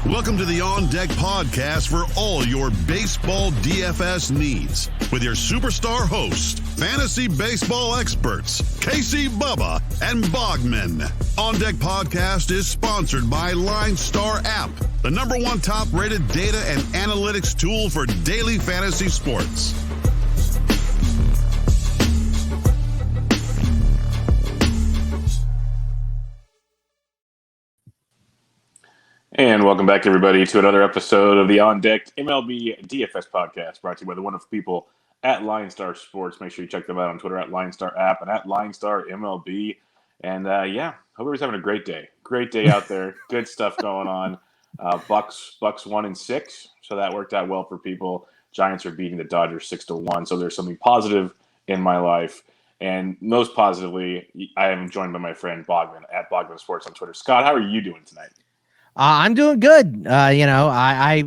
Welcome to the On Deck podcast for all your baseball DFS needs with your superstar hosts, fantasy baseball experts, Casey, Bubba, and Bogman. On Deck podcast is sponsored by LineStar app, the #1 top-rated data and analytics tool for daily fantasy sports. And welcome back, everybody, to another episode of the On Deck MLB DFS podcast, brought to you by the wonderful people at LineStar Sports. Make sure you check them out on Twitter at LineStar app and at LineStar MLB. And hope everybody's having a great day. Great day out there. Good stuff going on. Bucks 1-6, so that worked out well for people. Giants are beating the Dodgers 6-1, so there's something positive in my life. And most positively, I am joined by my friend Bogman at Bogman Sports on Twitter. Scott, how are you doing tonight? I'm doing good. I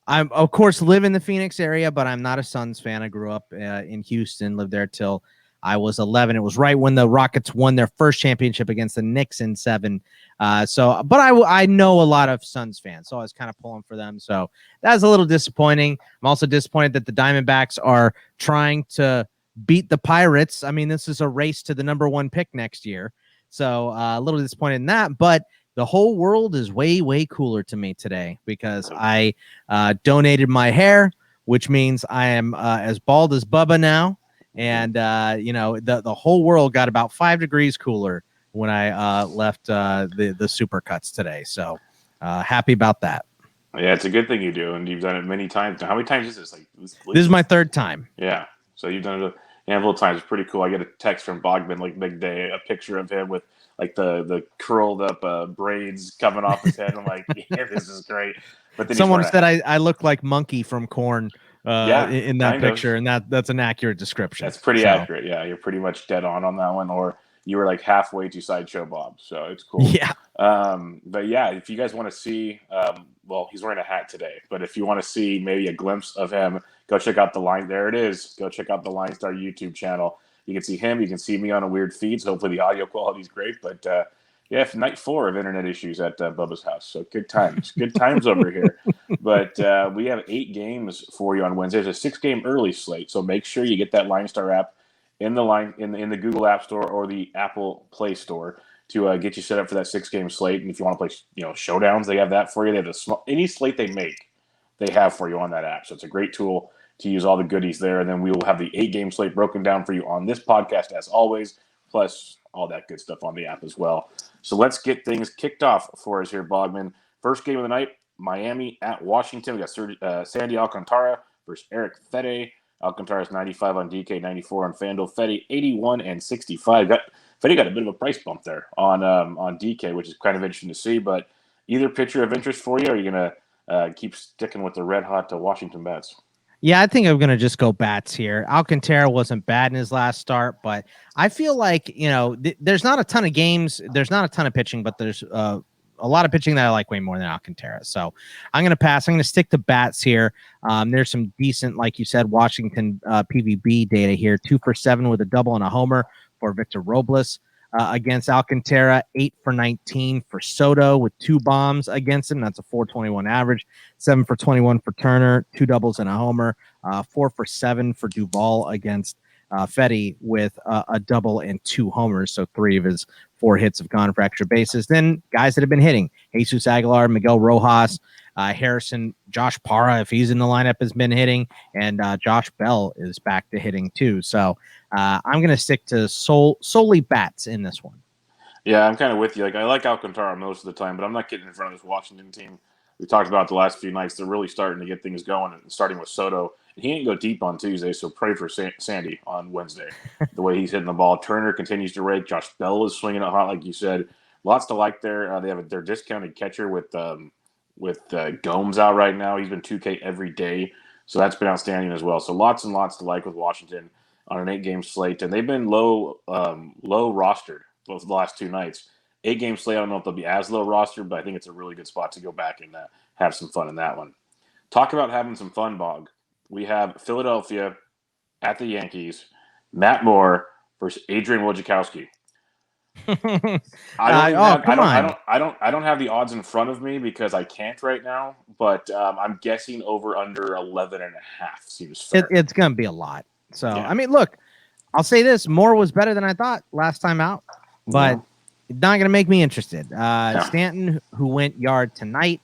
of course live in the Phoenix area, but I'm not a Suns fan. I grew up in Houston, lived there till I was 11. It was right when the Rockets won their first championship against the Knicks in 7. But I know a lot of Suns fans, so I was kind of pulling for them. So that was a little disappointing. I'm also disappointed that the Diamondbacks are trying to beat the Pirates. I mean, this is a race to the #1 pick next year. So a little disappointed in that, but the whole world is way, way cooler to me today because I donated my hair, which means I am as bald as Bubba now. And, the whole world got about 5 degrees cooler when I left the Supercuts today. So happy about that. Yeah, it's a good thing you do, and you've done it many times. Now, how many times is this? This is my 3rd time. Yeah, so you've done it a handful of times. It's pretty cool. I get a text from Bogman, like big day, a picture of him with like the curled up braids coming off his head. I'm like, yeah, this is great. But then someone said I look like Monkey from Korn in that picture, and that's an accurate description. That's pretty accurate. Yeah, you're pretty much dead on that one, or you were like halfway to Sideshow Bob, so it's cool. Yeah. But yeah, if you guys want to see, well, he's wearing a hat today, but if you want to see maybe a glimpse of him, go check out the line. There it is. Go check out the LineStar YouTube channel. You can see him. You can see me on a weird feed, so hopefully the audio quality is great. But night 4 of internet issues at Bubba's house. So good times. Good times over here. But we have 8 games for you on Wednesday. There's a 6-game early slate, so make sure you get that LineStar app in the Google App Store or the Apple Play Store to get you set up for that 6-game slate. And if you want to play, showdowns, they have that for you. They have any slate they make, they have for you on that app. So it's a great tool to use all the goodies there. And then we will have the 8-game slate broken down for you on this podcast as always, plus all that good stuff on the app as well. So let's get things kicked off for us here, Bogman. First game of the night, Miami at Washington. We got Sandy Alcantara versus Eric Fede. Alcantara's 95 on DK, 94 on FanDuel. Fede 81 and 65. Fede got a bit of a price bump there on DK, which is kind of interesting to see. But either pitcher of interest for you, or are you going to keep sticking with the red-hot Washington bats? Yeah, I think I'm going to just go bats here. Alcantara wasn't bad in his last start, but I feel like, there's not a ton of games. There's not a ton of pitching, but there's a lot of pitching that I like way more than Alcantara. So I'm going to pass. I'm going to stick to bats here. There's some decent, like you said, Washington PVB data here. 2 for 7 with a double and a homer for Victor Robles. Against Alcantara, 8 for 19 for Soto with 2 bombs against him. That's a 421 average. 7 for 21 for Turner, 2 doubles and a homer. 4 for 7 for Duvall against Fede with a double and 2 homers. So 3 of his 4 hits have gone for extra bases. Then guys that have been hitting: Jesus Aguilar, Miguel Rojas, Harrison, Josh Parra, if he's in the lineup, has been hitting, and Josh Bell is back to hitting too. So I'm going to stick to solely bats in this one. Yeah, I'm kind of with you. I like Alcantara most of the time, but I'm not getting in front of this Washington team. We talked about the last few nights. They're really starting to get things going, starting with Soto. He didn't go deep on Tuesday, so pray for Sandy on Wednesday. The way he's hitting the ball. Turner continues to rake. Josh Bell is swinging it hot, like you said. Lots to like there. They have their discounted catcher with Gomes out right now. He's been 2K every day, so that's been outstanding as well. So lots and lots to like with Washington on an 8-game slate, and they've been low rostered both the last 2 nights. 8-game slate, I don't know if they'll be as low rostered, but I think it's a really good spot to go back and have some fun in that one. Talk about having some fun, Bog. We have Philadelphia at the Yankees, Matt Moore versus Adrian Wojciechowski. Come on. I don't have the odds in front of me because I can't right now. But I'm guessing over under 11.5 seems fair. It's going to be a lot. So, Yeah. I mean, look, I'll say this: Moore was better than I thought last time out, but it's not going to make me interested. Stanton, who went yard tonight,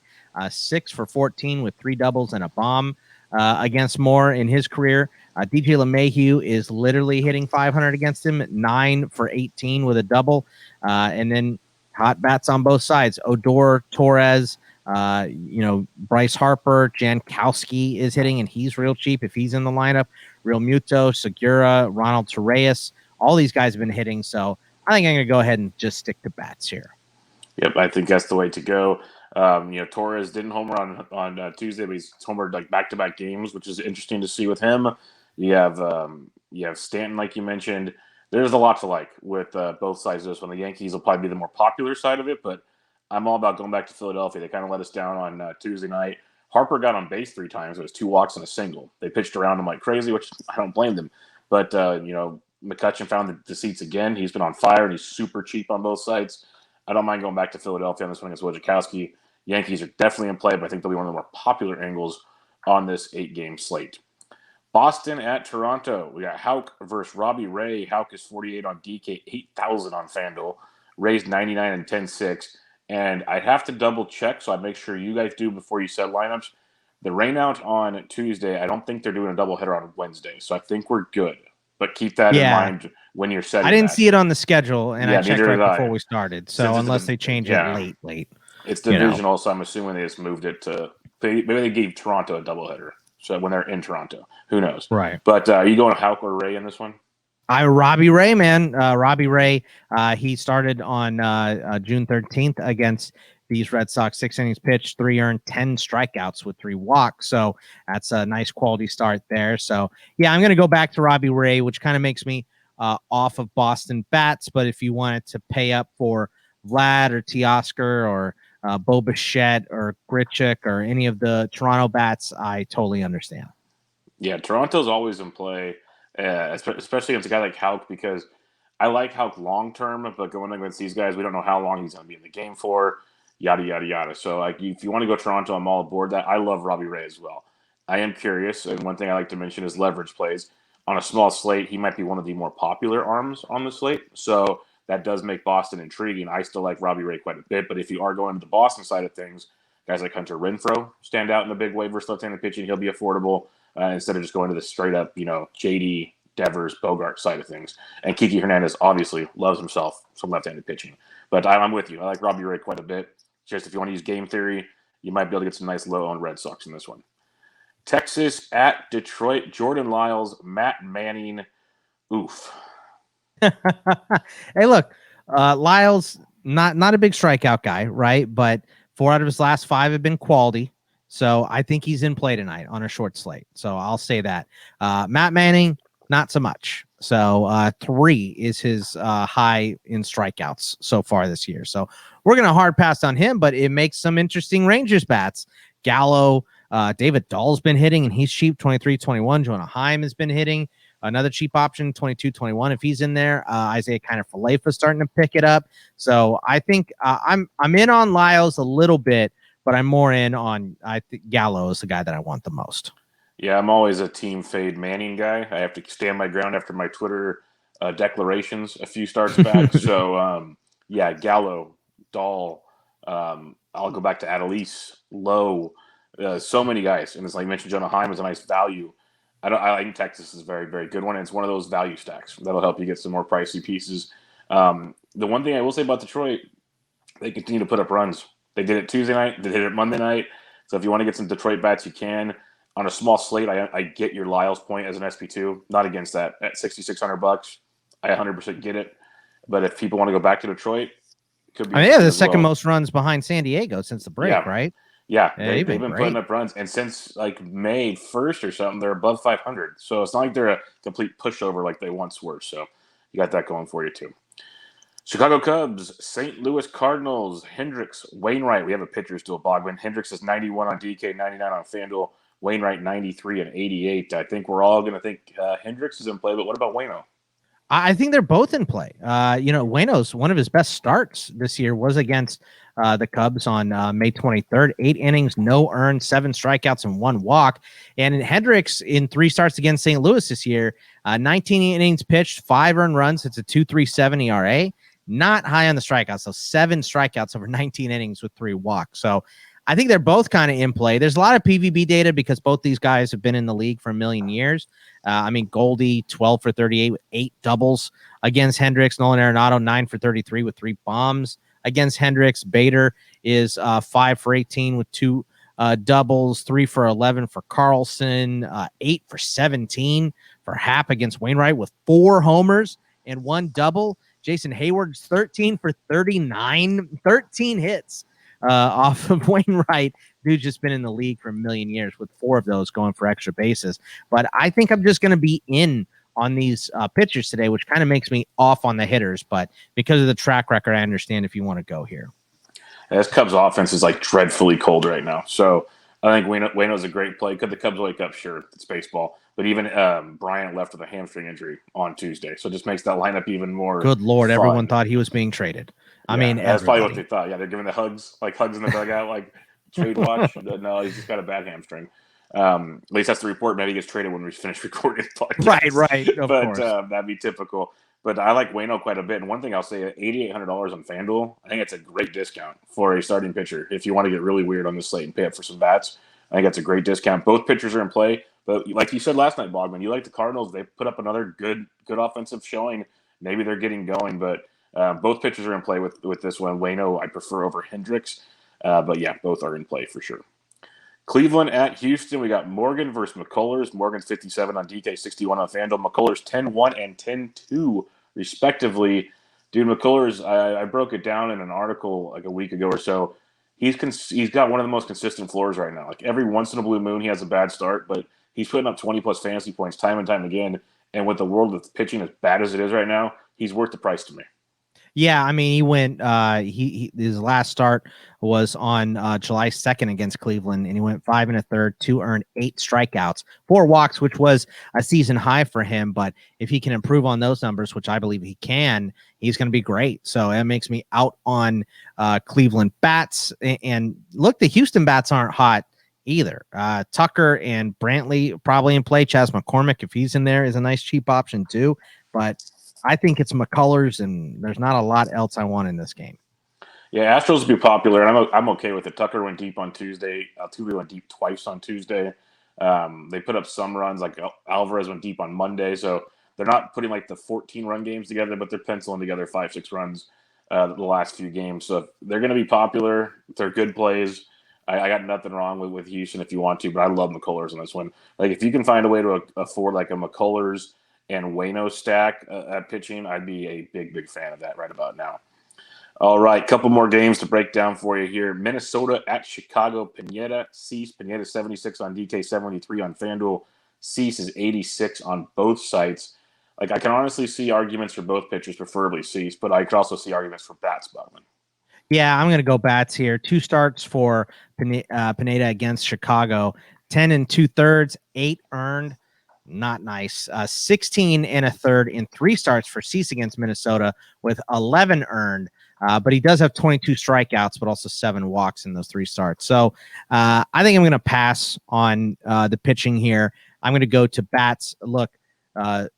6 for 14 with 3 doubles and a bomb against Moore in his career. DJ LeMahieu is literally hitting 500 against him, 9 for 18 with a double. And then hot bats on both sides. Odor, Torres, Bryce Harper, Jankowski is hitting, and he's real cheap if he's in the lineup. Real Muto, Segura, Ronald Torreyes, all these guys have been hitting. So I think I'm going to go ahead and just stick to bats here. Yep, I think that's the way to go. Torres didn't homer on Tuesday, but he's homered like back-to-back games, which is interesting to see with him. You have Stanton, like you mentioned. There's a lot to like with both sides of this one. The Yankees will probably be the more popular side of it, but I'm all about going back to Philadelphia. They kind of let us down on Tuesday night. Harper got on base 3 times. It was 2 walks and a single. They pitched around him like crazy, which I don't blame them. But, McCutchen found the seats again. He's been on fire, and he's super cheap on both sides. I don't mind going back to Philadelphia on this one against Wojciechowski. Yankees are definitely in play, but I think they'll be one of the more popular angles on this 8-game slate. Boston at Toronto. We got Houck versus Robbie Ray. Houck is 48 on DK, 8,000 on FanDuel. Ray's 99 and 10-6. And I'd have to double check, so I'd make sure you guys do before you set lineups. The rainout on Tuesday, I don't think they're doing a doubleheader on Wednesday, so I think we're good. But keep that in mind when you're setting. I didn't see it on the schedule, and I checked right before we started. So unless they change it late. It's divisional, so I'm assuming they just moved it to maybe they gave Toronto a doubleheader. So when they're in Toronto, who knows? Right. But are you going Houck or Ray in this one? Robbie Ray, man. Robbie Ray, he started on June 13th against these Red Sox. 6 innings pitched, 3 earned, 10 strikeouts with 3 walks. So that's a nice quality start there. So, yeah, I'm going to go back to Robbie Ray, which kind of makes me off of Boston bats. But if you wanted to pay up for Vlad or Teoscar or Bo Bichette or Grichuk or any of the Toronto bats, I totally understand. Yeah, Toronto's always in play. Especially against a guy like Houck, because I like Houck long term, but going against these guys, we don't know how long he's going to be in the game for, yada, yada, yada. So if you want to go Toronto, I'm all aboard that. I love Robbie Ray as well. I am curious, and one thing I like to mention is leverage plays. On a small slate, he might be one of the more popular arms on the slate, so that does make Boston intriguing. I still like Robbie Ray quite a bit, but if you are going to the Boston side of things, guys like Hunter Renfroe stand out in the big way versus left-handed pitching. He'll be affordable. Instead of just going to the straight up, JD, Devers, Bogart side of things. And Kiki Hernandez obviously loves himself some left-handed pitching. But I'm with you. I like Robbie Ray quite a bit. Just if you want to use game theory, you might be able to get some nice low-owned Red Sox in this one. Texas at Detroit. Jordan Lyles, Matt Manning. Oof. Hey, look, Lyles, not a big strikeout guy, right? But 4 out of his last 5 have been quality. So I think he's in play tonight on a short slate. So I'll say that. Matt Manning, not so much. So 3 is his high in strikeouts so far this year. So we're going to hard pass on him, but it makes some interesting Rangers bats. Gallo, David Dahl's been hitting, and he's cheap, 23-21. Jonah Heim has been hitting. Another cheap option, 22-21. If he's in there, Isaiah Kiner-Falefa starting to pick it up. So I think I'm in on Lyles a little bit, but I'm more in on, I think Gallo is the guy that I want the most. Yeah, I'm always a team fade Manning guy. I have to stand my ground after my Twitter declarations a few starts back. So, Gallo, Dahl, I'll go back to Adelise, Lowe, so many guys. And it's like you mentioned, Jonah Heim is a nice value. I think Texas is a very, very good one. It's one of those value stacks. That'll help you get some more pricey pieces. The one thing I will say about Detroit, they continue to put up runs. They did it Tuesday night. They did it Monday night. So if you want to get some Detroit bats, you can. On a small slate, I get your Lyles point as an SP2. Not against that. At $6,600, I 100% get it. But if people want to go back to Detroit, it could be. The second most runs behind San Diego since the break, right? Yeah, they've been putting up runs. And since like May 1st or something, they're above 500. So it's not like they're a complete pushover like they once were. So you got that going for you too. Chicago Cubs, St. Louis Cardinals, Hendricks, Wainwright. We have a pitcher still, Bogman. Hendricks is 91 on DK, 99 on FanDuel. Wainwright, 93 and 88. I think we're all going to think Hendricks is in play, but what about Waino? I think they're both in play. Waino's one of his best starts this year was against the Cubs on May 23rd. 8 innings, no earned, 7 strikeouts, and 1 walk. And Hendricks in 3 starts against St. Louis this year, 19 innings pitched, 5 earned runs. It's a 2.37 ERA. Not high on the strikeouts, so 7 strikeouts over 19 innings with 3 walks. So I think they're both kind of in play. There's a lot of PVB data because both these guys have been in the league for a million years. Goldie, 12 for 38 with 8 doubles against Hendricks. Nolan Arenado, 9 for 33 with 3 bombs against Hendricks. Bader is 5 for 18 with 2 doubles, 3 for 11 for Carlson, 8 for 17 for Happ against Wainwright with 4 homers and 1 double. Jason Hayward's 13 for 39, 13 hits off of Wainwright. Dude's just been in the league for a million years with 4 of those going for extra bases. But I think I'm just going to be in on these pitchers today, which kind of makes me off on the hitters. But because of the track record, I understand if you want to go here. This Cubs offense is like dreadfully cold right now. So I think Waino's a great play. Could the Cubs wake up? Sure, it's baseball. But even Bryant left with a hamstring injury on Tuesday. So it just makes that lineup even more Good Lord, fun. Everyone thought he was being traded. That's probably what they thought. Yeah, they're giving the hugs in the dugout, like trade watch. No, he's just got a bad hamstring. At least that's the report. Maybe he gets traded when we finish recording the podcast. Right. Of but course. That'd be typical. But I like Waino quite a bit. And one thing I'll say, $8,800 on FanDuel, I think it's a great discount for a starting pitcher. If you want to get really weird on this slate and pay up for some bats, I think that's a great discount. Both pitchers are in play. But like you said last night, Bogman, you like the Cardinals. They put up another good offensive showing. Maybe they're getting going. But both pitchers are in play with this one. Waino I prefer over Hendricks. But yeah, both are in play for sure. Cleveland at Houston. We got Morgan versus McCullers. Morgan's 57 on DK, 61 on FanDuel. McCullers 10-1 and 10-2 respectively. Dude, McCullers, I broke it down in an article like a week ago or so. He's got one of the most consistent floors right now. Like every once in a blue moon, he has a bad start, but he's putting up 20-plus fantasy points time and time again. And with the world of pitching as bad as it is right now, he's worth the price to me. Yeah, he went. His last start was on July 2nd against Cleveland, and he went 5 1/3, 2 earned, 8 strikeouts, 4 walks, which was a season high for him. But if he can improve on those numbers, which I believe he can, he's going to be great. So that makes me out on Cleveland bats. And look, the Houston bats aren't hot either. Tucker and Brantley probably in play. Chas McCormick, if he's in there, is a nice cheap option too. But I think it's McCullers, and there's not a lot else I want in this game. Yeah, Astros will be popular, and I'm okay with it. Tucker went deep on Tuesday. Altuve went deep twice on Tuesday. They put up some runs, like Alvarez went deep on Monday. So they're not putting like the 14-run games together, but they're penciling together 5-6 runs the last few games. So they're going to be popular. They're good plays. I got nothing wrong with Houston if you want to, but I love McCullers on this one. Like if you can find a way to afford like a McCullers and Waino stack at pitching, I'd be a big fan of that right about now. All right, couple more games to break down for you here. Minnesota at Chicago. Pineda, Cease. Pineda 76 on DK, 73 on FanDuel. Cease is 86 on both sites. Like I can honestly see arguments for both pitchers, preferably Cease, but I could also see arguments for bats, Bowman. Yeah, I'm going to go bats here. 2 starts for Pineda against Chicago. 10 2/3, 8 earned. Not nice. 16 1/3 in 3 starts for Cease against Minnesota with 11 earned. But he does have 22 strikeouts, but also 7 walks in those 3 starts. So I think I'm going to pass on the pitching here. I'm going to go to bats. Look,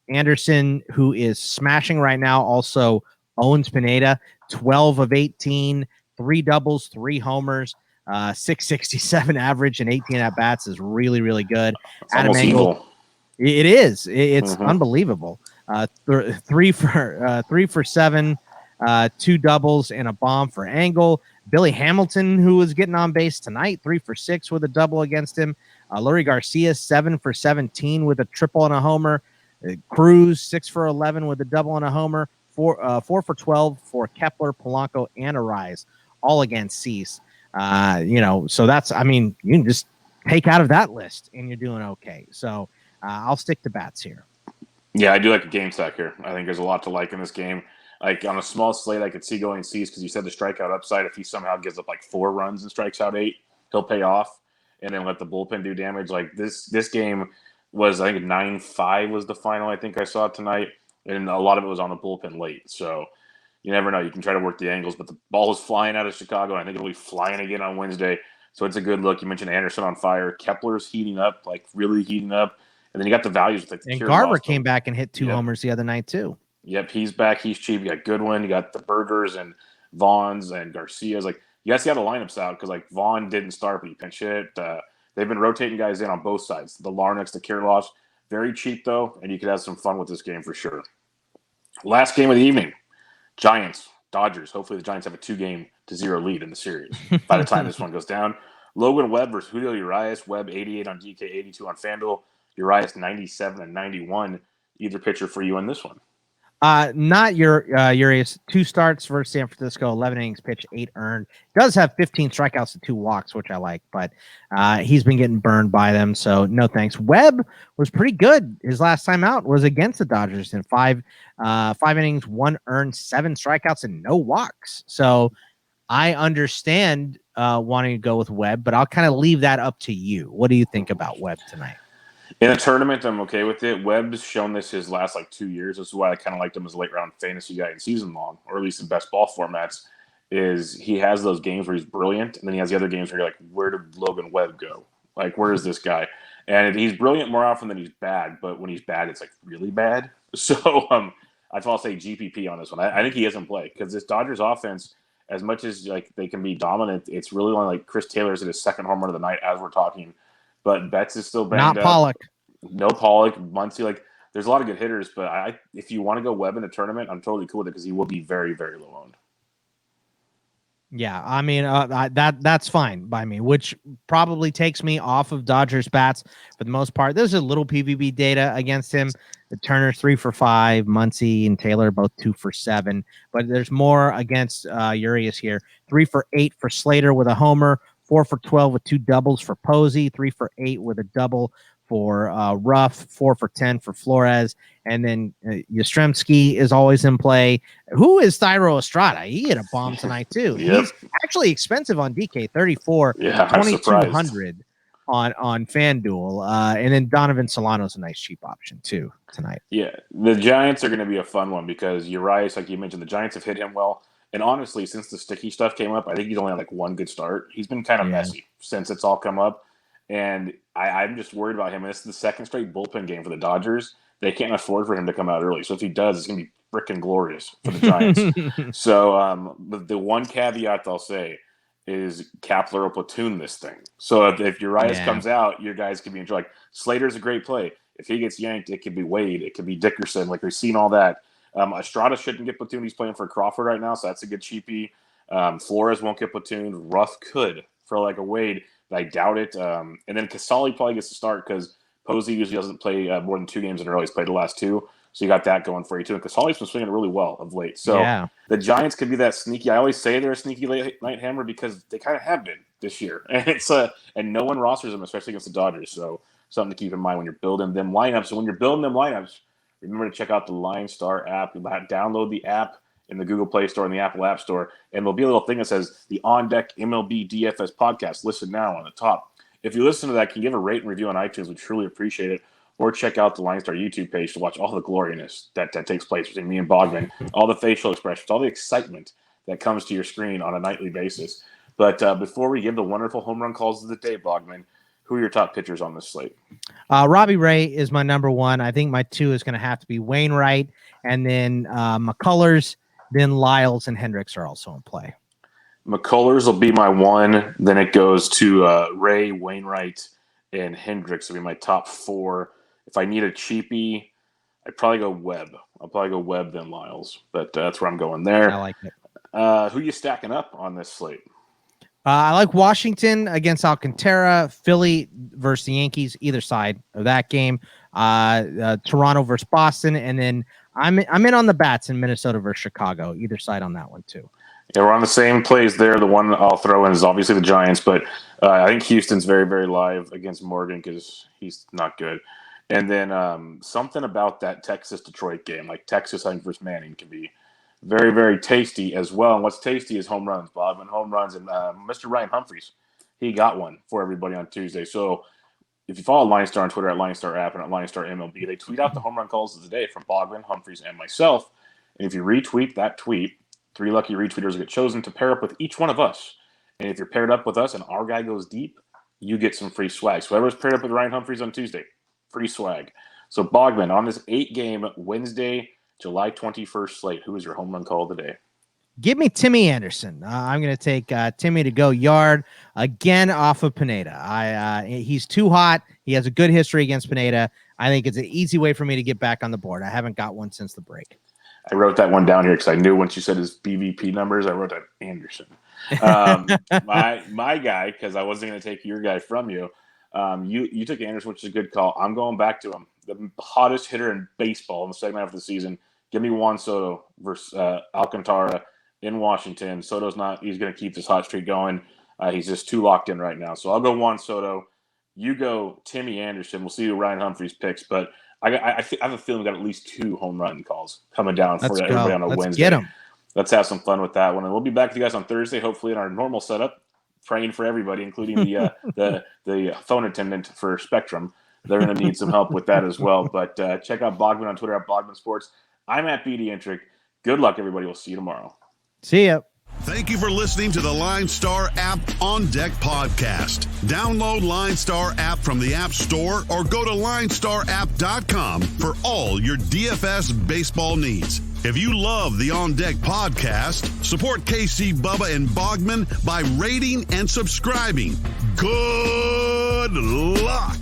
Anderson, who is smashing right now, also owns Pineda. 12 of 18, 3 doubles, 3 homers. 667 average and 18 at bats is really good. It's Adam Engel. It is. It's unbelievable. 3 for 7, 2 doubles and a bomb for Engel. Billy Hamilton, who was getting on base tonight, 3 for 6 with a double against him. Leury Garcia, 7 for 17 with a triple and a homer. Cruz, 6 for 11 with a double and a homer. 4 for 12 for Kepler, Polanco, and Arise, all against Cease. So that's, you can just take out of that list and you're doing okay. So I'll stick to bats here. Yeah, I do like a game stack here. I think there's a lot to like in this game. Like on a small slate, I could see going Cease because you said the strikeout upside. If he somehow gives up like 4 runs and strikes out 8, he'll pay off and then let the bullpen do damage. Like this game was, I think 9-5 was the final. I think I saw tonight. and a lot of it was on the bullpen late. So you never know. You can try to work the angles, but the ball is flying out of Chicago. And I think it'll be flying again on Wednesday. So it's a good look. You mentioned Anderson on fire. Kepler's heating up, like really heating up. And then you got the values with like the And Keurig Garver Lost. came back and hit 2 homers the other night too. Yep, he's back. He's cheap. You got Goodwin. You got the Bergers and Vaughns and Garcia's. Like, you guys got the lineups out because like Vaughn didn't start, but he pinch hit. They've been rotating guys in on both sides. The Larnix, the Kirilloff, very cheap though, and you could have some fun with this game for sure. Last game of the evening, Giants, Dodgers. Hopefully the Giants have a 2-0 lead in the series by the time this one goes down. Logan Webb versus Julio Urias. Webb 88 on DK, 82 on FanDuel. Urias 97 and 91. Either pitcher for you in this one. Not Urias. 2 starts versus San Francisco, 11 innings pitched, 8 earned. Does have 15 strikeouts and 2 walks, which I like, but he's been getting burned by them, so no thanks. Webb was pretty good. His last time out was against the Dodgers in 5 innings, 1 earned, 7 strikeouts, and no walks. So I understand wanting to go with Webb, but I'll kind of leave that up to you. What do you think about Webb tonight? In a tournament, I'm okay with it. Webb's shown this his last 2 years. This is why I kind of liked him as a late round fantasy guy in season long, or at least in best ball formats. Is he has those games where he's brilliant, and then he has the other games where you're like, where did Logan Webb go? Like, where is this guy? And he's brilliant more often than he's bad, but when he's bad, it's like really bad. So I'd all say GPP on this one. I think he isn't play because this Dodgers offense, as much as like they can be dominant, it's really only like Chris Taylor's at his second home run of the night as we're talking. But Betts is still banged up. Pollock. No Pollock, Muncy. Like, there's a lot of good hitters, but if you want to go Webb in a tournament, I'm totally cool with it because he will be very, very low owned. Yeah, I mean that's fine by me, which probably takes me off of Dodgers bats for the most part. There's a little PVB data against him. The Turner's 3 for 5, Muncy and Taylor both 2 for 7, but there's more against Urias here. 3 for 8 for Slater with a homer, 4 for 12 with 2 doubles for Posey, 3 for 8 with a double for Ruff, 4 for 10 for Flores, and then Yastrzemski is always in play. Who is Thairo Estrada? He hit a bomb tonight too. Yep. He's actually expensive on DK, 34, yeah, 2,200 on FanDuel, and then Donovan Solano's a nice cheap option too tonight. Yeah, the Giants are going to be a fun one because Urias, like you mentioned, the Giants have hit him well. And honestly, since the sticky stuff came up, I think he's only had one good start. He's been kind of messy since it's all come up. And I'm just worried about him. And this is the second straight bullpen game for the Dodgers. They can't afford for him to come out early. So if he does, it's going to be freaking glorious for the Giants. So the one caveat I'll say is Kepler will platoon this thing. So if Urias comes out, your guys can be enjoying. Like, Slater's a great play. If he gets yanked, it could be Wade. It could be Dickerson. Like, we've seen all that. Estrada shouldn't get platooned. He's playing for Crawford right now, so that's a good cheapie. Flores won't get platooned. Ruff could for a Wade. I doubt it. And then Casali probably gets to start because Posey usually doesn't play more than 2 games in a row. He's played the last 2. So you got that going for you, too. And Casali's been swinging really well of late. So the Giants could be that sneaky. I always say they're a sneaky late night hammer because they kind of have been this year. And and no one rosters them, especially against the Dodgers. So something to keep in mind when you're building them lineups. And when you're building them lineups, remember to check out the LineStar app. Download the app in the Google Play Store and the Apple App Store, and there'll be a little thing that says the On Deck MLB DFS podcast. Listen now on the top. If you listen to that, can give a rate and review on iTunes. We truly appreciate it. Or check out the LineStar YouTube page to watch all the gloriness that takes place between me and Bogman, all the facial expressions, all the excitement that comes to your screen on a nightly basis. But before we give the wonderful home run calls of the day, Bogman, who are your top pitchers on this slate? Robbie Ray is my number 1. I think my 2 is going to have to be Wainwright, and then McCullers. Then Lyles and Hendricks are also in play. McCullers will be my 1. Then it goes to Ray, Wainwright, and Hendricks will be my top 4. If I need a cheapie, I'd probably go Webb. I'll probably go Webb, then Lyles. But that's where I'm going there. I like it. Who you stacking up on this slate? I like Washington against Alcantara, Philly versus the Yankees, either side of that game. Toronto versus Boston, and then I'm in on the bats in Minnesota versus Chicago, either side on that one too. Yeah, we're on the same plays there. The one I'll throw in is obviously the Giants, but I think Houston's very, very live against Morgan because he's not good. And then something about that Texas-Detroit game, like Texas, I think, versus Manning can be very, very tasty as well. And what's tasty is home runs, Bob, and home runs. And Mr. Ryan Humphreys, he got one for everybody on Tuesday. So if you follow LineStar on Twitter at LineStar app and at LineStar MLB, they tweet out the home run calls of the day from Bogman, Humphreys, and myself. And if you retweet that tweet, 3 lucky retweeters get chosen to pair up with each one of us. And if you're paired up with us and our guy goes deep, you get some free swag. So whoever's paired up with Ryan Humphreys on Tuesday, free swag. So Bogman, on this 8-game Wednesday, July 21st slate, who is your home run call of the day? Give me Timmy Anderson. I'm going to take Timmy to go yard again off of Pineda. He's too hot. He has a good history against Pineda. I think it's an easy way for me to get back on the board. I haven't got one since the break. I wrote that one down here because I knew once you said his BVP numbers, I wrote down Anderson. My guy, because I wasn't going to take your guy from you. You took Anderson, which is a good call. I'm going back to him. The hottest hitter in baseball in the second half of the season. Give me Juan Soto versus Alcantara in Washington. Soto's not. He's going to keep this hot streak going. He's just too locked in right now. So I'll go Juan Soto. You go Timmy Anderson. We'll see who Ryan Humphreys picks. But I have a feeling we got at least 2 home run calls coming down for everybody on a Wednesday. Get 'em. Let's have some fun with that one. And we'll be back with you guys on Thursday, hopefully in our normal setup, praying for everybody, including the phone attendant for Spectrum. They're going to need some help with that as well. But check out Bogman on Twitter at Bogman Sports. I'm at BD Intric. Good luck, everybody. We'll see you tomorrow. See ya. Thank you for listening to the LineStar app On Deck podcast. Download LineStar app from the App Store or go to linestarapp.com for all your DFS baseball needs. If you love the On Deck podcast, support KC, Bubba, and Bogman by rating and subscribing. Good luck.